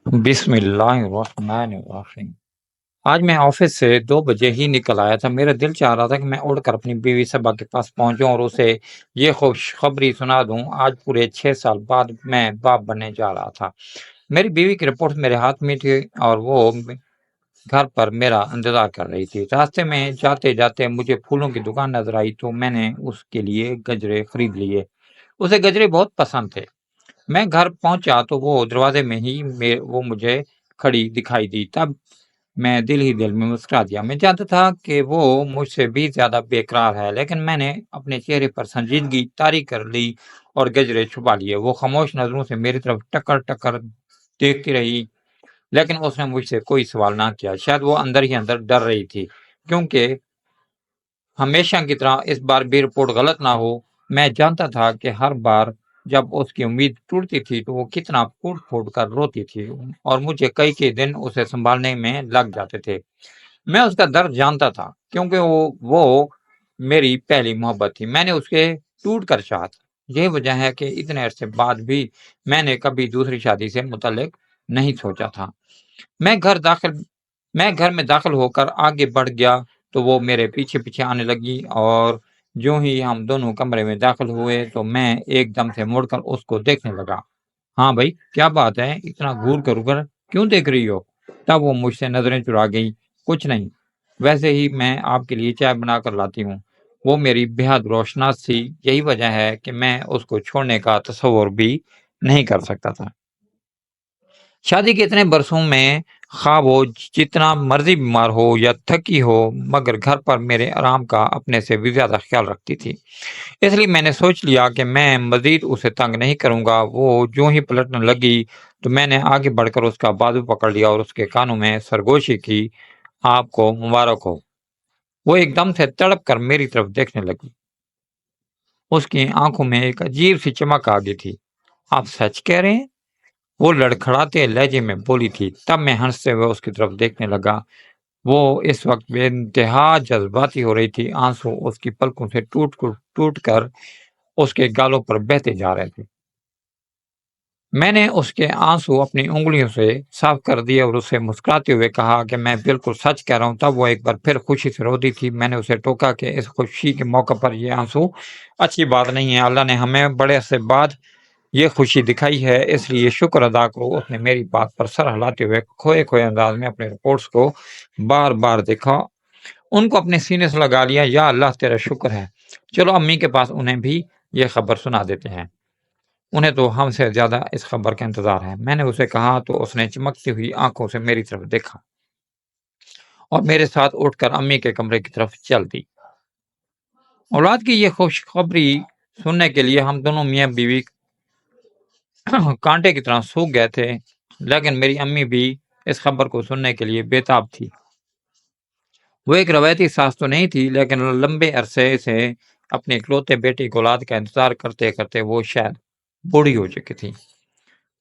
बिस्मिल्लाहिर्रहमानिर्रहीम। आज मैं ऑफिस से 2 बजे ही निकल आया था। मेरा दिल चाह रहा था कि मैं उड़कर अपनी बीवी सबा के पास पहुंचूं और उसे ये खुशखबरी सुना दूं। आज पूरे 6 साल बाद मैं बाप बनने जा रहा था। मेरी बीवी की रिपोर्ट मेरे हाथ में थी और वो घर पर मेरा इंतजार कर रही थी। रास्ते में जाते जाते मुझे फूलों की दुकान नजर आई तो मैंने उसके लिए गजरे खरीद लिए। उसे गजरे बहुत पसंद थे। मैं घर पहुंचा तो वो दरवाजे में ही वो मुझे खड़ी दिखाई दी। तब मैं दिल ही दिल में मुस्कुरा दिया। मैं जानता था कि वो मुझसे भी ज्यादा बेकरार है, लेकिन मैंने अपने चेहरे पर संजीदगी तारी कर ली और गजरे छुपा लिए। वो खामोश नजरों से मेरी तरफ टकर टकर देखती रही, लेकिन उसने मुझसे कोई सवाल ना किया। शायद वो अंदर ही अंदर डर रही थी, क्योंकि हमेशा की तरह इस बार भी रिपोर्ट गलत ना हो। मैं जानता था कि हर बार जब उसकी उम्मीद टूटती थी तो वो कितना फूट फूट कर रोती थी और मुझे कई कई दिन उसे संभालने में लग जाते थे। मैं उसका दर्द जानता था, क्योंकि वो मेरी पहली मोहब्बत थी। मैंने उसके टूट कर चाहा था। यही वजह है कि इतने अरसे बाद भी मैंने कभी दूसरी शादी से मुतल्लिक नहीं सोचा था। मैं घर दाखिल मैं घर में दाखिल होकर आगे बढ़ गया तो वो मेरे पीछे-पीछे आने लगी और ज्यों ही हम दोनों कमरे में दाखिल हुए तो मैं एकदम से मुड़कर उसको देखने लगा। "हाँ भाई, क्या बात है? इतना घूर कर उकर क्यों देख रही हो?" तब वो मुझसे नज़रें चुरा गई। "कुछ नहीं, वैसे ही मैं आपके लिए चाय बना कर लाती हूँ।" वो मेरी बेहद रोशनास थी। यही वजह है कि मैं उसको छोड़ने का तसव्वुर भी नहीं कर सकता था। शादी के इतने बरसों में खा वो जितना मर्जी बीमार हो या थकी हो, मगर घर पर मेरे आराम का अपने से भी ज्यादा ख्याल रखती थी। इसलिए मैंने सोच लिया कि मैं मजीद उसे तंग नहीं करूंगा। वो जो ही पलटने लगी तो मैंने आगे बढ़कर उसका बाजू पकड़ लिया और उसके कानों में सरगोशी की, "आपको मुबारक हो।" वो एकदम से तड़प कर मेरी तरफ देखने लगी। उसकी आंखों में एक अजीब सी चमक आ गई थी। "आप सच कह रहे हैं?" वो लड़खड़ाते लहजे में बोली थी। तब मैं हंसते हुए उसकी तरफ देखने लगा। वो इस वक्त बेइंतहा जज्बाती हो रही थी। आंसू उसकी पलकों से टूट कर उसके गालों पर बहते जा रहे थे। मैंने उसके आंसू अपनी उंगलियों से साफ कर दिए और उसे मुस्कुराते हुए कहा कि मैं बिल्कुल सच कह रहा हूँ। तब वो एक बार फिर खुशी से रो दी थी। मैंने उसे टोका कि इस खुशी के मौके पर ये आंसू अच्छी बात नहीं है। अल्लाह ने हमें बड़े अरसे बाद ये खुशी दिखाई है, इसलिए शुक्र अदा करो। उसने मेरी बात पर सर हिलाते हुए खोए-खोए अंदाज में अपने रिपोर्ट्स को बार-बार देखा, उनको अपने सीने से लगा लिया। या अल्लाह तेरा शुक्र है। चलो अम्मी के पास उन्हें भी ये खबर सुना देते हैं। उन्हें तो हमसे ज़्यादा इस खबर का इंतज़ार है। मैंने उसे कहा तो उसने चमकती हुई आँखों से मेरी तरफ देखा और मेरे साथ उठकर अम्मी के कमरे की तरफ चल दी। औलाद की ये खुशखबरी सुनने के लिए हम दोनों मियाँ-बीवी कांटे की तरह सूख गए थे, लेकिन मेरी अम्मी भी इस खबर को सुनने के लिए बेताब थी। वो एक रवायती सास तो नहीं थी, लेकिन लंबे अरसे से अपने इकलौते बेटे की औलाद का इंतजार करते-करते वो शायद बूढ़ी हो चुकी थी।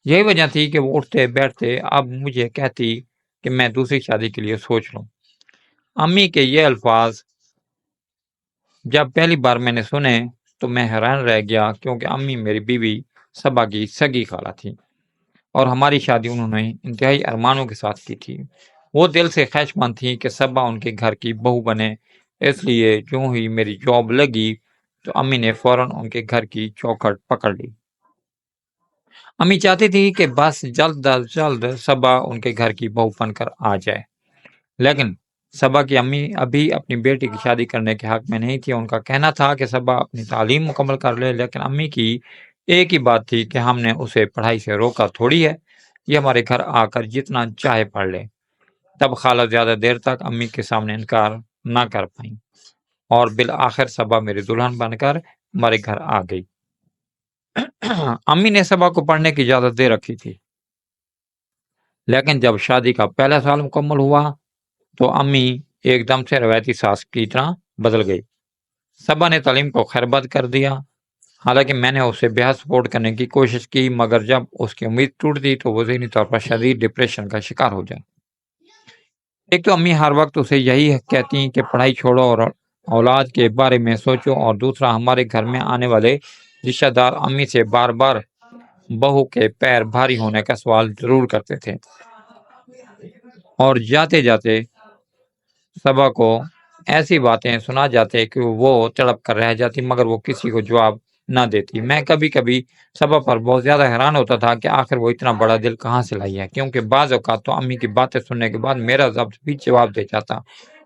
यही वजह थी कि वो उठते-बैठते अब मुझे कहती कि मैं दूसरी शादी के लिए सोच लूं। अम्मी के ये अल्फाज जब पहली बार मैंने सुने तो मैं हैरान रह गया, क्योंकि अम्मी मेरी बीवी सबा की सगी खाला थी और हमारी शादी उन्होंने इंतहाई अरमानों के साथ की थी। वो दिल से ख्वाहिशमंद थी कि सबा उनके घर की बहू बने। इसलिए जो ही मेरी जॉब लगी तो अम्मी ने फौरन उनके घर की चौखट पकड़ ली। अम्मी चाहती थी कि बस जल्द अज जल्द सबा उनके घर की बहू बनकर आ जाए। लेकिन सबा की अम्मी अभी अपनी बेटी की शादी करने के हक में नहीं थी। उनका कहना था कि सबा अपनी तालीम मुकम्मल कर ले, लेकिन अम्मी की एक ही बात थी कि हमने उसे पढ़ाई से रोका थोड़ी है, ये हमारे घर आकर जितना चाहे पढ़ ले। तब खाला ज़्यादा देर तक अम्मी के सामने इनकार ना कर पाईं और बिल आखिर सबा मेरी दुल्हन बनकर हमारे घर आ गई। अम्मी ने सबा को पढ़ने की इजाज़त दे रखी थी, लेकिन जब शादी का पहला साल मुकम्मल हुआ तो अम्मी एकदम से रवायती सास की तरह बदल गई। सबा ने तालीम को खैरबद कर दिया। हालांकि मैंने उसे बेहद सपोर्ट करने की कोशिश की, मगर जब उसकी उम्मीद टूटती तो वो ज़हनी तौर पर शदीद डिप्रेशन का शिकार हो जाए। एक तो अम्मी हर वक्त उसे यही कहती कि पढ़ाई छोड़ो और औलाद के बारे में सोचो, और दूसरा हमारे घर में आने वाले रिश्तेदार अम्मी से बार बार बहू के पैर भारी होने का सवाल जरूर करते थे और जाते जाते सबा को ऐसी बातें सुना जाते कि वो तड़प कर रह जाती, मगर वो किसी को जवाब ना देती। मैं कभी कभी सबा पर बहुत ज्यादा हैरान होता था कि आखिर वो इतना बड़ा दिल कहाँ से लाई है, क्योंकि बाज औकात तो अम्मी की बातें सुनने के बाद मेरा जब्त भी जवाब दे जाता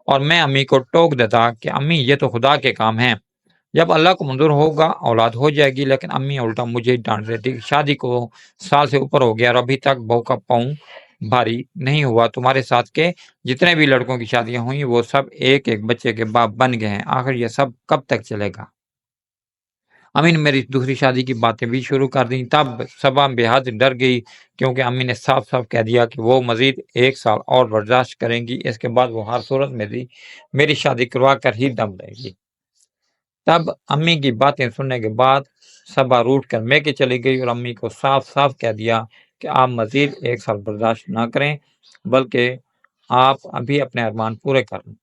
और मैं अम्मी को टोक देता कि अम्मी ये तो खुदा के काम है, जब अल्लाह को मंजूर होगा औलाद हो जाएगी। लेकिन अम्मी उल्टा मुझे डांट देती कि शादी को साल से ऊपर हो गया और अभी तक बहू का पाँव भारी नहीं हुआ। तुम्हारे साथ के जितने भी लड़कों की शादियां हुई वो सब एक एक बच्चे के बाप बन गए हैं, आखिर ये सब कब तक चलेगा। अम्मी ने मेरी दूसरी शादी की बातें भी शुरू कर दी। तब सबा बेहद डर गई, क्योंकि अम्मी ने साफ साफ कह दिया कि वो मजीद 1 साल और बर्दाश्त करेंगी, इसके बाद वो हर सूरत में भी मेरी शादी करवा कर ही दम लेगी। तब अम्मी की बातें सुनने के बाद सबा रूठ कर मैके चली गई और अम्मी को साफ साफ कह दिया कि आप मजीद 1 साल बर्दाश्त ना करें, बल्कि आप अभी अपने अरमान पूरे कर लें।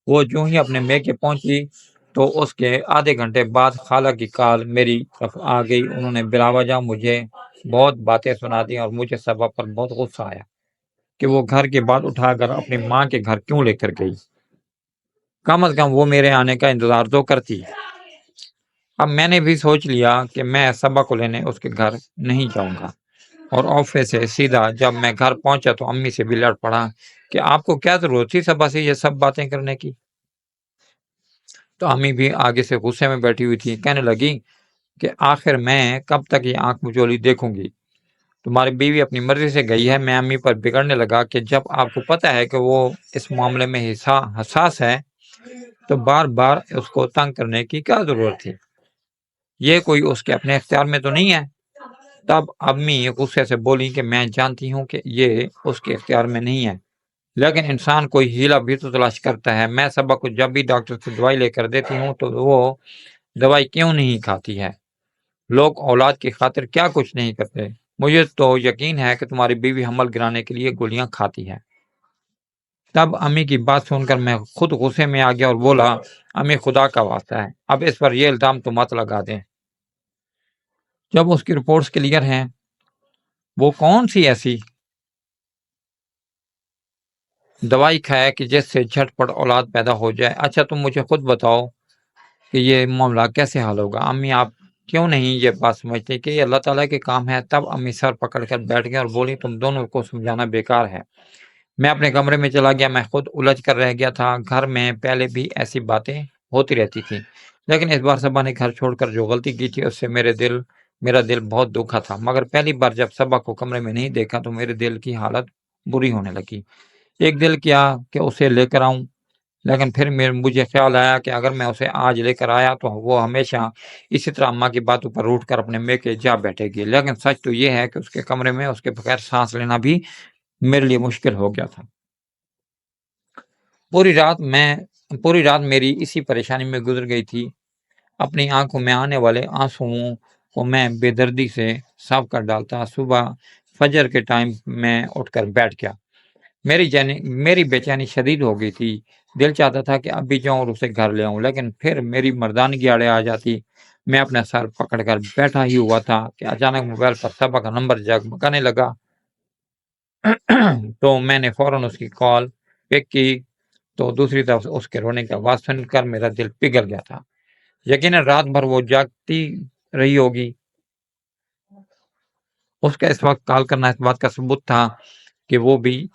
वो जो ही अपने मैके पहुंची तो उसके आधे घंटे बाद खाला की कॉल मेरी तरफ आ गई। उन्होंने बिलावजह मुझे बहुत बातें सुना दी और मुझे सबा पर बहुत गुस्सा आया कि वो घर के बाद उठाकर अपनी माँ के घर क्यों लेकर गई। कम अज कम वो मेरे आने का इंतजार तो करती। अब मैंने भी सोच लिया कि मैं सबा को लेने उसके घर नहीं जाऊंगा और ऑफिस से सीधा जब मैं घर पहुंचा तो अम्मी से भी लड़ पड़ा कि आपको क्या जरूरत थी सबा से ये सब बातें करने की। तो अम्मी भी आगे से गुस्से में बैठी हुई थी, कहने लगी कि आखिर मैं कब तक ये आंख मिचोली देखूंगी, तुम्हारी बीवी अपनी मर्जी से गई है। मैं अम्मी पर बिगड़ने लगा कि जब आपको पता है कि वो इस मामले में हसास है तो बार बार उसको तंग करने की क्या जरूरत थी, ये कोई उसके अपने इख्तियार में तो नहीं है। तब अम्मी गुस्से से बोली कि मैं जानती हूँ कि ये उसके इख्तियार में नहीं है, लेकिन इंसान कोई हीला भी तो तलाश करता है। मैं सबा को जब भी डॉक्टर से दवाई लेकर देती हूँ तो वो दवाई क्यों नहीं खाती है। लोग औलाद की खातिर क्या कुछ नहीं करते। मुझे तो यकीन है कि तुम्हारी बीवी हमल गिराने के लिए गोलियां खाती है। तब अम्मी की बात सुनकर मैं खुद गुस्से में आ गया और बोला, अम्मी खुदा का वास्ता है अब इस पर यह इल्जाम तो मत लगा दें। जब उसकी रिपोर्ट्स क्लियर हैं, वो कौन सी ऐसी दवाई खाए कि जिससे झटपट औलाद पैदा हो जाए। अच्छा तुम मुझे खुद बताओ कि ये मामला कैसे हल होगा। अम्मी आप क्यों नहीं ये बात समझते कि ये अल्लाह ताला के काम है। तब अम्मी सर पकड़ कर बैठ गए और बोली, तुम दोनों को समझाना बेकार है। मैं अपने कमरे में चला गया। मैं खुद उलझ कर रह गया था। घर में पहले भी ऐसी बातें होती रहती थी, लेकिन इस बार सबा ने घर छोड़कर जो गलती की थी उससे मेरा दिल बहुत दुखा था। मगर पहली बार जब सबा को कमरे में नहीं देखा तो मेरे दिल की हालत बुरी होने लगी। एक दिल किया कि उसे लेकर आऊं, लेकिन फिर मुझे ख्याल आया कि अगर मैं उसे आज लेकर आया तो वो हमेशा इसी तरह अम्मा की बातों पर रूठ कर अपने मेके जा बैठेगी। लेकिन सच तो ये है कि उसके कमरे में उसके बगैर सांस लेना भी मेरे लिए मुश्किल हो गया था। पूरी रात मेरी इसी परेशानी में गुजर गई थी। अपनी आंखों में आने वाले आंसुओं को मैं बेदर्दी से साफ कर डालता। सुबह फजर के टाइम में उठकर बैठ गया। मेरी बेचैनी शदीद हो गई थी। दिल चाहता था कि अभी जाऊं और उसे घर ले आऊं, लेकिन फिर मेरी मर्दानगी आड़े आ जाती। मैं अपना सर पकड़कर बैठा ही हुआ था कि अचानक मोबाइल पर सबा का नंबर जगमगाने लगा। तो मैंने फौरन उसकी कॉल पिक की तो दूसरी तरफ उसके रोने की आवाज सुनकर मेरा दिल पिघल गया था। यकीनन रात भर वो जागती रही होगी। उसका इस वक्त कॉल करना इस बात का सबूत था कि वो भी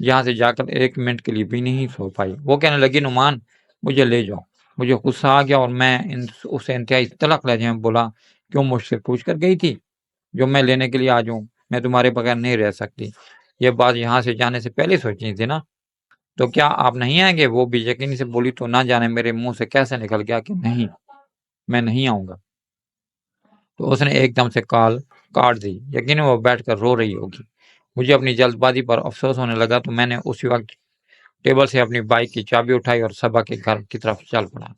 यहाँ से जाकर 1 मिनट के लिए भी नहीं सो पाई। वो कहने लगी, नुमान मुझे ले जाओ। मुझे गुस्सा आ गया और मैं उसे इंतहाई तलख लहजे में बोला, क्यों मुझसे पूछ कर गई थी जो मैं लेने के लिए आ जाऊं। मैं तुम्हारे बगैर नहीं रह सकती। ये बात यहाँ से जाने से पहले सोचनी थी ना। तो क्या आप नहीं आएंगे। वो भी यकीनी से बोली तो ना जाने मेरे मुंह से कैसे निकल गया कि नहीं, मैं नहीं आऊंगा। तो उसने एकदम से कॉल काट दी। यकीनन वो बैठकर रो रही होगी। मुझे अपनी जल्दबाजी पर अफसोस होने लगा तो मैंने उसी वक्त टेबल से अपनी बाइक की चाबी उठाई और सबा के घर की तरफ चल पड़ा।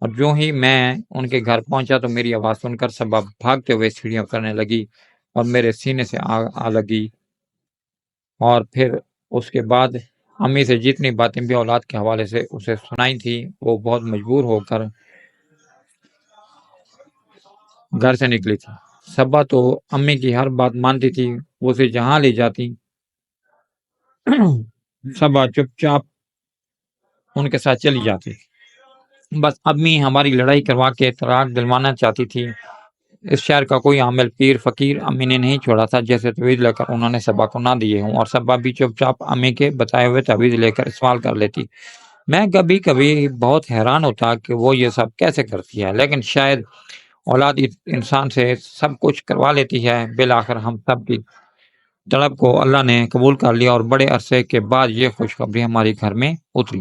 और जो ही मैं उनके घर पहुंचा तो मेरी आवाज सुनकर सबा भागते हुए सीढ़ियां उतरने लगी और मेरे सीने से आ लगी। और फिर उसके बाद अम्मी से जितनी बातें भी औलाद के हवाले से उसे सुनाई थी, वो बहुत मजबूर होकर घर से निकली थी। صبا تو امی کی ہر بات مانتی تھی، وہ اسے جہاں لے جاتی صبا چپ چاپ ان کے ساتھ چلی جاتی۔ بس امی ہماری لڑائی کروا کے طلاق دلوانا چاہتی تھی۔ اس شہر کا کوئی عامل پیر فقیر امی نے نہیں چھوڑا تھا جیسے تعویذ لے کر انہوں نے صبا کو نہ دیے ہوں، اور صبا بھی چپ چاپ امی کے بتائے ہوئے تعویذ لے کر استعمال کر لیتی۔ میں کبھی کبھی بہت حیران ہوتا کہ وہ یہ سب کیسے کرتی ہے، لیکن شاید اولاد انسان سے سب کچھ کروا لیتی ہے۔ بالآخر ہم سب کی طلب کو اللہ نے قبول کر لیا اور بڑے عرصے کے بعد یہ خوشخبری ہمارے گھر میں اتری۔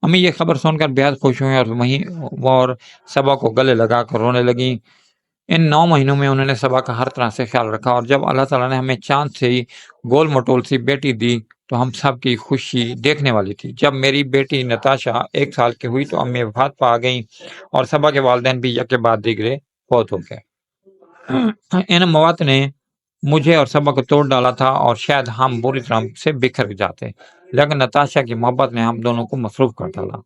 امی یہ خبر سن کر بےحد خوش ہوئی اور اور صبا کو گلے لگا کر رونے لگی۔ ان 9 مہینوں میں انہوں نے صبا کا ہر طرح سے خیال رکھا، اور جب اللہ تعالیٰ نے ہمیں چاند سے ہی گول مٹول سی بیٹی دی تو ہم سب کی خوشی دیکھنے والی تھی۔ جب میری بیٹی نتاشا 1 سال کی ہوئی تو امی وفات پا گئیں اور صبا کے والدین بھی یک کے بعد دیگرے فوت ہو گئے۔ ان موات نے مجھے اور صبا کو توڑ ڈالا تھا اور شاید ہم بری طرح سے بکھر جاتے، لیکن نتاشا کی محبت نے ہم دونوں کو مصروف کر ڈالا۔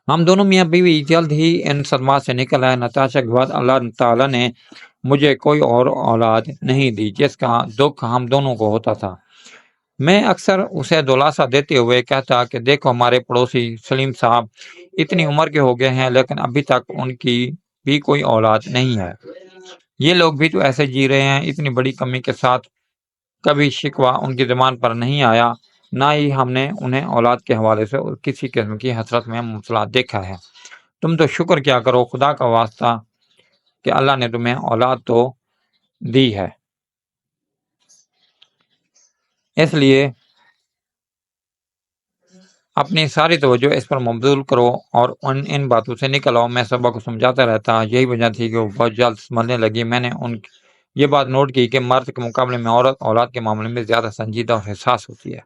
ہم دونوں میاں بیوی جلد ہی ان صدمات سے نکل آئے۔ نتاشا کے بعد اللہ تعالیٰ نے مجھے کوئی اور اولاد نہیں دی جس کا دکھ ہم دونوں کو ہوتا تھا۔ میں اکثر اسے دلاسا دیتے ہوئے کہتا کہ دیکھو ہمارے پڑوسی سلیم صاحب اتنی عمر کے ہو گئے ہیں لیکن ابھی تک ان کی بھی کوئی اولاد نہیں ہے۔ یہ لوگ بھی تو ایسے جی رہے ہیں۔ اتنی بڑی کمی کے ساتھ کبھی شکوہ ان کی زبان پر نہیں آیا، نہ ہی ہم نے انہیں اولاد کے حوالے سے کسی قسم کی حسرت میں مبتلا دیکھا ہے۔ تم تو شکر کیا کرو خدا کا واسطہ کہ اللہ نے تمہیں اولاد تو دی ہے، اس لیے اپنی ساری توجہ اس پر مبذول کرو اور ان باتوں سے نکل آؤ۔ میں صبا کو سمجھاتا رہتا، یہی وجہ تھی کہ وہ بہت جلد سمجھنے لگی۔ میں نے یہ بات نوٹ کی کہ مرد کے مقابلے میں عورت اولاد کے معاملے میں زیادہ سنجیدہ اور حساس ہوتی ہے،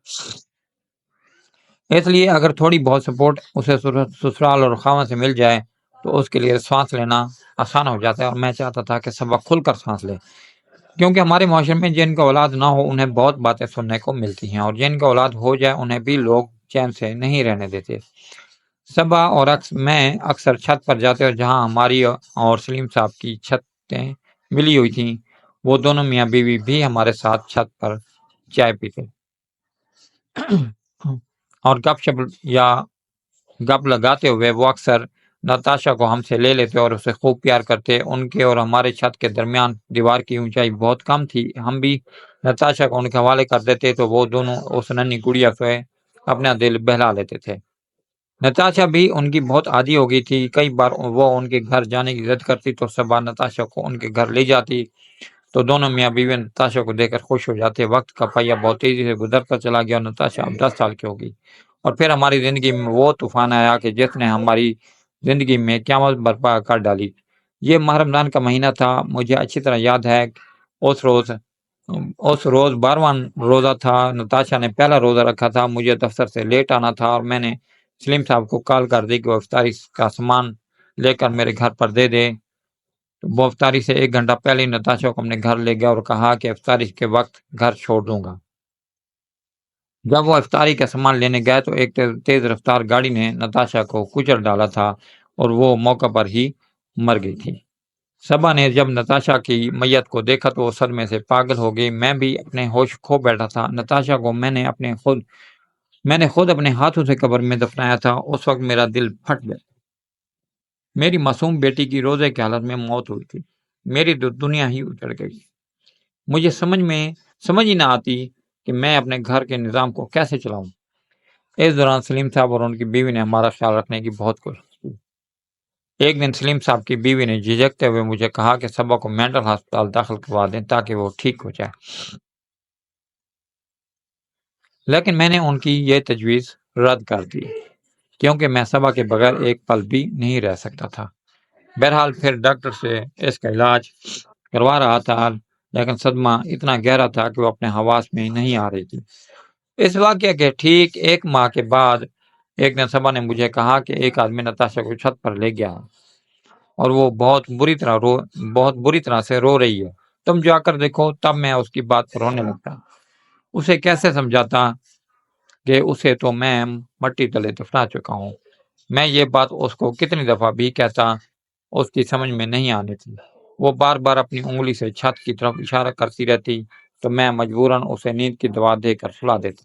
اس لیے اگر تھوڑی بہت سپورٹ اسے سسرال اور خاوند سے مل جائے تو اس کے لیے سانس لینا آسان ہو جاتا ہے۔ اور میں چاہتا تھا کہ صبا کھل کر سانس لے، کیونکہ ہمارے معاشرے میں جن کا اولاد نہ ہو انہیں بہت باتیں سننے کو ملتی ہیں، اور جن کا اولاد ہو جائے انہیں بھی لوگ چین سے نہیں رہنے دیتے۔ صبا اور میں اکثر چھت پر جاتے اور جہاں ہماری اور سلیم صاحب کی چھتیں ملی ہوئی تھیں وہ دونوں میاں بیوی بھی ہمارے ساتھ چھت پر چائے پیتے اور گپ شپ یا گپ لگاتے ہوئے وہ اکثر نتاشا کو ہم سے لے لیتے اور اسے خوب پیار کرتے۔ ان کے اور ہمارے چھت کے درمیان دیوار کی اونچائی بہت کم تھی، ہم بھی نتاشا کو ان کے حوالے کر دیتے تو وہ دونوں اس ننھی گڑیا سے اپنا دل بہلا لیتے تھے۔ نتاشا بھی ان کی بہت عادی ہو گئی تھی، کئی بار وہ ان کے گھر جانے کی ضد کرتی تو صبا نتاشا کو ان کے گھر لے جاتی تو دونوں میاں بیوی نتاشا کو دیکھ کر خوش ہو جاتے۔ وقت کا پہیہ بہت تیزی سے گزرتا چلا گیا اور نتاشا اب 10 سال کی ہو گئی، اور پھر ہماری زندگی میں وہ طوفان آیا کہ جس نے ہماری زندگی میں قیامت برپا کر ڈالی۔ یہ ماہ رمضان کا مہینہ تھا، مجھے اچھی طرح یاد ہے اس روز 12واں روزہ تھا۔ نتاشا نے پہلا روزہ رکھا تھا، مجھے دفتر سے لیٹ آنا تھا اور میں نے سلیم صاحب کو کال کر دی کہ وہ افطاری کا سامان لے کر میرے گھر پر دے دے۔ وہ افطاری سے 1 گھنٹہ پہلے نتاشا کو اپنے گھر لے گیا اور کہا کہ افطاری کے وقت گھر چھوڑ دوں گا۔ جب وہ افطاری کا سامان لینے گئے تو ایک تیز رفتار گاڑی نے نتاشا کو کچل ڈالا تھا اور وہ موقع پر ہی مر گئی تھی۔ صبا نے جب نتاشا کی میت کو دیکھا تو وہ صدمے سے پاگل ہو گئی۔ میں بھی اپنے ہوش کھو بیٹھا تھا۔ نتاشا کو میں نے خود اپنے ہاتھوں سے قبر میں دفنایا تھا۔ اس وقت میرا دل پھٹ گیا۔ میری معصوم بیٹی کی روزے کی حالت میں موت ہوئی تھی، میری دنیا ہی اجڑ گئی۔ مجھے سمجھ ہی نہ آتی کہ میں اپنے گھر کے نظام کو کیسے چلاؤں۔ اس دوران سلیم صاحب اور ان کی بیوی نے ہمارا خیال رکھنے کی بہت کوشش کی۔ ایک دن سلیم صاحب کی بیوی نے جھجکتے ہوئے مجھے کہا کہ صبا کو مینٹل ہسپتال داخل کروا دیں تاکہ وہ ٹھیک ہو جائے، لیکن میں نے ان کی یہ تجویز رد کر دی کیونکہ میں صبا کے بغیر ایک پل بھی نہیں رہ سکتا تھا۔ بہرحال پھر ڈاکٹر سے اس کا علاج کروا رہا تھا، لیکن صدمہ اتنا گہرا تھا کہ وہ اپنے حواس میں نہیں آ رہی تھی۔ اس واقعے کے ٹھیک 1 ماہ کے بعد ایک دن صبا نے مجھے کہا کہ ایک آدمی نتاشا کو چھت پر لے گیا اور وہ بہت بری طرح سے رو رہی ہے، تم جا کر دیکھو۔ تب میں اس کی بات پر رونے لگتا، اسے کیسے سمجھاتا کہ اسے تو میں مٹی تلے دفنا چکا ہوں۔ میں یہ بات اس کو کتنی دفعہ بھی کہتا، اس کی سمجھ میں نہیں آنی تھی۔ وہ بار بار اپنی انگلی سے چھت کی طرف اشارہ کرتی رہتی تو میں مجبوراً اسے نیند کی دوا دے کر سلا دیتا۔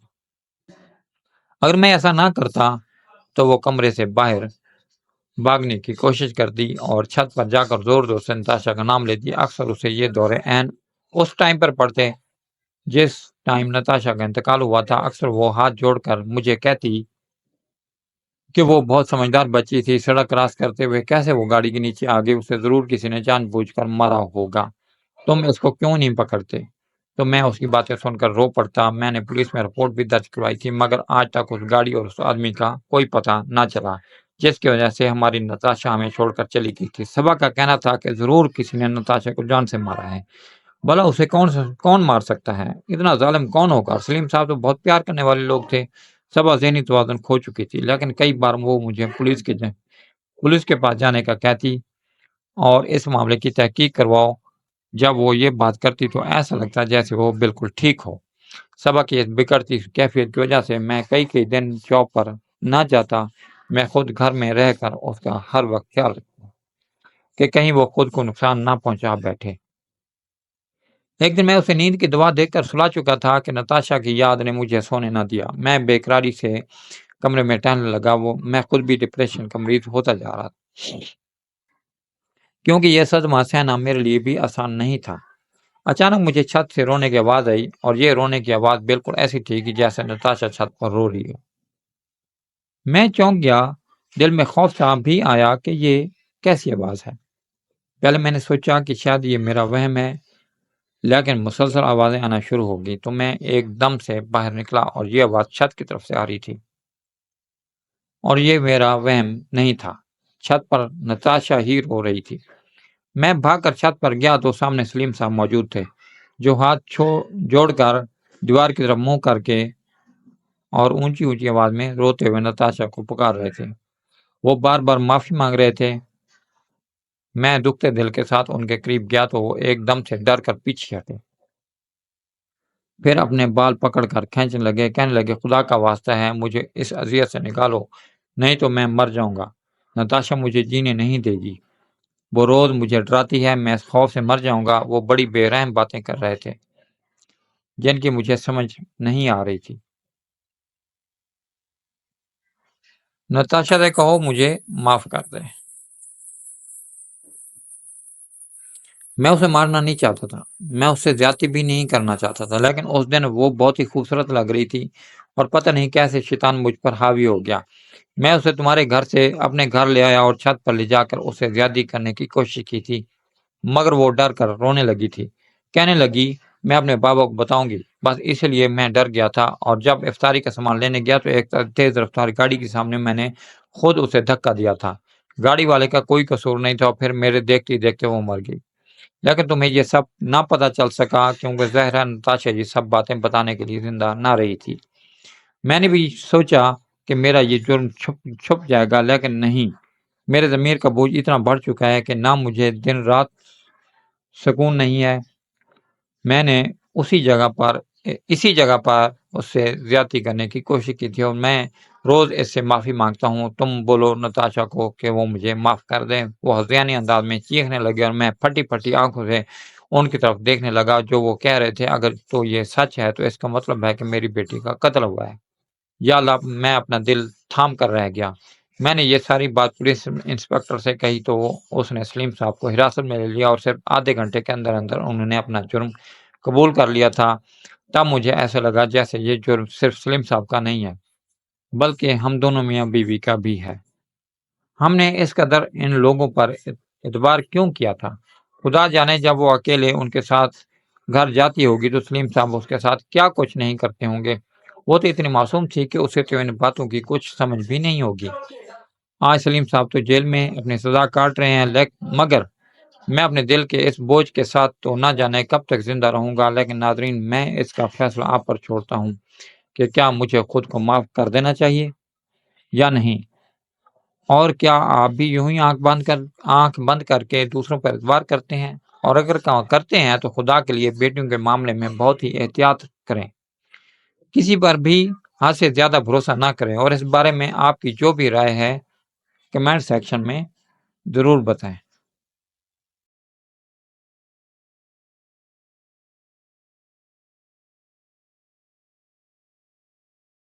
اگر میں ایسا نہ کرتا تو وہ کمرے سے باہر بھاگنے کی کوشش کرتی اور چھت پر جا کر زور زور سے نتاشا کا نام لیتی۔ اکثر اسے یہ دورے عین اس ٹائم پر پڑتے جس ٹائم نتاشا کا انتقال ہوا تھا۔ اکثر وہ ہاتھ جوڑ کر مجھے کہتی کہ وہ بہت سمجھدار بچی تھی، سڑک کراس کرتے ہوئے کیسے وہ گاڑی کے نیچے آ گئی، اسے ضرور کسی نے جان بوجھ کر مارا ہوگا، تم اس کو کیوں نہیں پکڑتے؟ تو میں اس کی باتیں سن کر رو پڑتا۔ میں نے پولیس میں رپورٹ بھی درج کروائی تھی، مگر آج تک اس گاڑی اور اس آدمی کا کوئی پتہ نہ چلا جس کی وجہ سے ہماری نتاشا ہمیں چھوڑ کر چلی گئی تھی۔ صبا کا کہنا تھا کہ ضرور کسی نے نتاشا کو جان سے مارا ہے، بھلا اسے کون مار سکتا ہے؟ اتنا ظالم کون ہوگا؟ سلیم صاحب تو بہت پیار کرنے والے لوگ تھے۔ صبا ذہنی توازن کھو چکی تھی، لیکن کئی بار وہ مجھے پولیس کے پاس جانے کا کہتی اور اس معاملے کی تحقیق کرواؤ۔ جب وہ یہ بات کرتی تو ایسا لگتا جیسے وہ بالکل ٹھیک ہو۔ صبا کی اس بگڑتی کیفیت کی وجہ سے میں کئی دن جاب پر نہ جاتا۔ میں خود گھر میں رہ کر اس کا ہر وقت خیال رکھتا کہ کہیں وہ خود کو نقصان نہ پہنچا بیٹھے۔ ایک دن میں اسے نیند کی دوا دے کر سلا چکا تھا کہ نتاشا کی یاد نے مجھے سونے نہ دیا۔ میں بے قراری سے کمرے میں ٹہلنے لگا۔ میں خود بھی ڈپریشن کا مریض ہوتا جا رہا تھا، کیونکہ یہ صدمہ سہنا میرے لیے بھی آسان نہیں تھا۔ اچانک مجھے چھت سے رونے کی آواز آئی، اور یہ رونے کی آواز بالکل ایسی تھی کہ جیسے نتاشا چھت پر رو رہی ہو۔ میں چونک گیا، دل میں خوف سا بھی آیا کہ یہ کیسی آواز ہے۔ پہلے میں نے سوچا کہ شاید یہ میرا وہم ہے، لیکن مسلسل آوازیں آنا شروع ہو گئی تو میں ایک دم سے باہر نکلا اور یہ آواز چھت کی طرف سے آ رہی تھی، اور یہ میرا وہم نہیں تھا، چھت پر نتاشا ہی رو رہی تھی۔ میں بھاگ کر چھت پر گیا تو سامنے سلیم صاحب موجود تھے، جو ہاتھ جوڑ کر دیوار کی طرف منہ کر کے اور اونچی اونچی آواز میں روتے ہوئے نتاشا کو پکار رہے تھے۔ وہ بار بار معافی مانگ رہے تھے۔ میں دکھتے دل کے ساتھ ان کے قریب گیا تو وہ ایک دم سے ڈر کر پیچھے ہٹے، پھر اپنے بال پکڑ کر کھینچنے لگے، کہنے لگے خدا کا واسطہ ہے مجھے اس اذیت سے نکالو، نہیں تو میں مر جاؤں گا۔ نتاشا مجھے جینے نہیں دے گی، وہ روز مجھے ڈراتی ہے، میں اس خوف سے مر جاؤں گا۔ وہ بڑی بے رحم باتیں کر رہے تھے جن کی مجھے سمجھ نہیں آ رہی تھی۔ نتاشا سے کہو مجھے معاف کر دے۔ میں اسے مارنا نہیں چاہتا تھا، میں اس سے زیادتی بھی نہیں کرنا چاہتا تھا، لیکن اس دن وہ بہت ہی خوبصورت لگ رہی تھی اور پتہ نہیں کیسے شیطان مجھ پر حاوی ہو گیا۔ میں اسے تمہارے گھر سے اپنے گھر لے آیا اور چھت پر لے جا کر اسے زیادتی کرنے کی کوشش کی تھی، مگر وہ ڈر کر رونے لگی تھی، کہنے لگی میں اپنے بابا کو بتاؤں گی۔ بس اس لیے میں ڈر گیا تھا، اور جب افطاری کا سامان لینے گیا تو ایک تیز رفتار گاڑی کے سامنے میں نے خود اسے دھکا دیا تھا۔ گاڑی والے کا کوئی قصور نہیں تھا، اور پھر میرے دیکھتے دیکھتے وہ مر گئی، لیکن تمہیں یہ سب نہ پتہ چل سکا کیونکہ زہرا نتاشا یہ سب باتیں بتانے کے لیے زندہ نہ رہی تھی۔ میں نے بھی سوچا کہ میرا یہ جرم چھپ جائے گا، لیکن نہیں، میرے ضمیر کا بوجھ اتنا بڑھ چکا ہے کہ نہ مجھے دن رات سکون نہیں ہے۔ میں نے اسی جگہ پر اس سے زیادتی کرنے کی کوشش کی تھی، اور میں روز اس سے معافی مانگتا ہوں۔ تم بولو نتاشا کو کہ وہ مجھے معاف کر دیں۔ وہ ہذیانی انداز میں چیخنے لگے اور میں پھٹی پھٹی آنکھوں سے ان کی طرف دیکھنے لگا جو وہ کہہ رہے تھے۔ اگر تو یہ سچ ہے تو اس کا مطلب ہے کہ میری بیٹی کا قتل ہوا ہے۔ یا اللہ، میں اپنا دل تھام کر رہ گیا۔ میں نے یہ ساری بات پولیس انسپکٹر سے کہی تو اس نے سلیم صاحب کو حراست میں لے لیا، اور صرف آدھے گھنٹے کے اندر انہوں نے اپنا جرم قبول کر لیا تھا۔ تب مجھے ایسا لگا جیسے یہ جرم صرف سلیم صاحب کا نہیں ہے، بلکہ ہم دونوں میاں بیوی کا بھی ہے۔ ہم نے اس قدر ان لوگوں پر اعتبار کیوں کیا تھا؟ خدا جانے جب وہ اکیلے ان کے ساتھ گھر جاتی ہوگی تو سلیم صاحب اس کے ساتھ کیا کچھ نہیں کرتے ہوں گے۔ وہ تو اتنی معصوم تھی کہ اسے تو ان باتوں کی کچھ سمجھ بھی نہیں ہوگی۔ آج سلیم صاحب تو جیل میں اپنی سزا کاٹ رہے ہیں، مگر میں اپنے دل کے اس بوجھ کے ساتھ تو نہ جانے کب تک زندہ رہوں گا۔ لیکن ناظرین، میں اس کا فیصلہ آپ پر چھوڑتا ہوں کہ کیا مجھے خود کو معاف کر دینا چاہیے یا نہیں، اور کیا آپ بھی یوں ہی آنکھ بند کر کے دوسروں پر اعتبار کرتے ہیں؟ اور اگر کرتے ہیں تو خدا کے لیے بیٹیوں کے معاملے میں بہت ہی احتیاط کریں، کسی پر بھی حد سے زیادہ بھروسہ نہ کریں، اور اس بارے میں آپ کی جو بھی رائے ہے کمنٹ سیکشن میں ضرور بتائیں۔